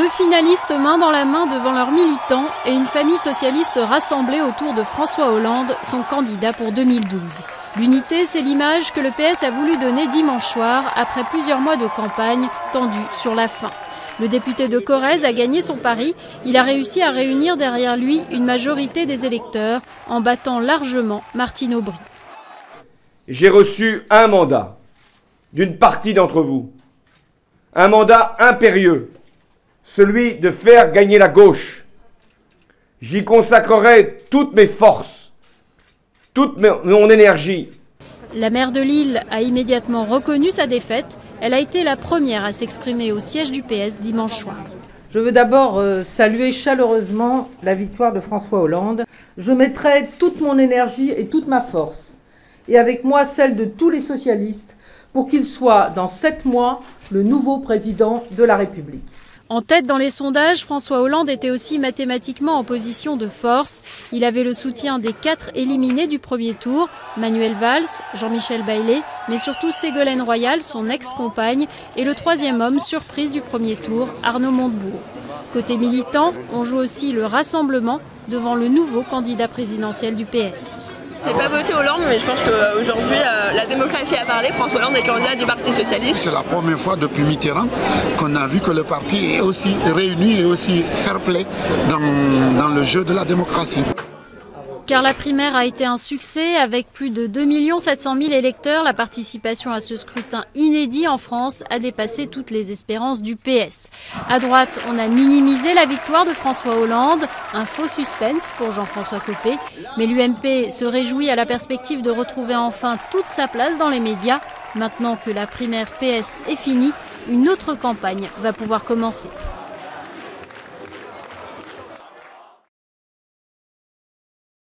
Deux finalistes main dans la main devant leurs militants et une famille socialiste rassemblée autour de François Hollande, son candidat pour 2012. L'unité, c'est l'image que le PS a voulu donner dimanche soir après plusieurs mois de campagne tendue sur la fin. Le député de Corrèze a gagné son pari. Il a réussi à réunir derrière lui une majorité des électeurs en battant largement Martine Aubry. J'ai reçu un mandat d'une partie d'entre vous. Un mandat impérieux, celui de faire gagner la gauche. J'y consacrerai toutes mes forces, toute mon énergie. La maire de Lille a immédiatement reconnu sa défaite. Elle a été la première à s'exprimer au siège du PS dimanche soir. Je veux d'abord saluer chaleureusement la victoire de François Hollande. Je mettrai toute mon énergie et toute ma force, et avec moi celle de tous les socialistes, pour qu'il soit dans 7 mois le nouveau président de la République. En tête dans les sondages, François Hollande était aussi mathématiquement en position de force. Il avait le soutien des 4 éliminés du premier tour, Manuel Valls, Jean-Michel Bailey, mais surtout Ségolène Royal, son ex-compagne, et le troisième homme surprise du premier tour, Arnaud Montebourg. Côté militant, on joue aussi le rassemblement devant le nouveau candidat présidentiel du PS. J'ai pas voté Hollande, mais je pense qu'aujourd'hui, la démocratie a parlé. François Hollande est candidat du Parti socialiste. C'est la première fois depuis Mitterrand qu'on a vu que le parti est aussi réuni et aussi fair play dans le jeu de la démocratie. Car la primaire a été un succès avec plus de 2 700 000 électeurs. La participation à ce scrutin inédit en France a dépassé toutes les espérances du PS. À droite, on a minimisé la victoire de François Hollande, un faux suspense pour Jean-François Copé. Mais l'UMP se réjouit à la perspective de retrouver enfin toute sa place dans les médias. Maintenant que la primaire PS est finie, une autre campagne va pouvoir commencer.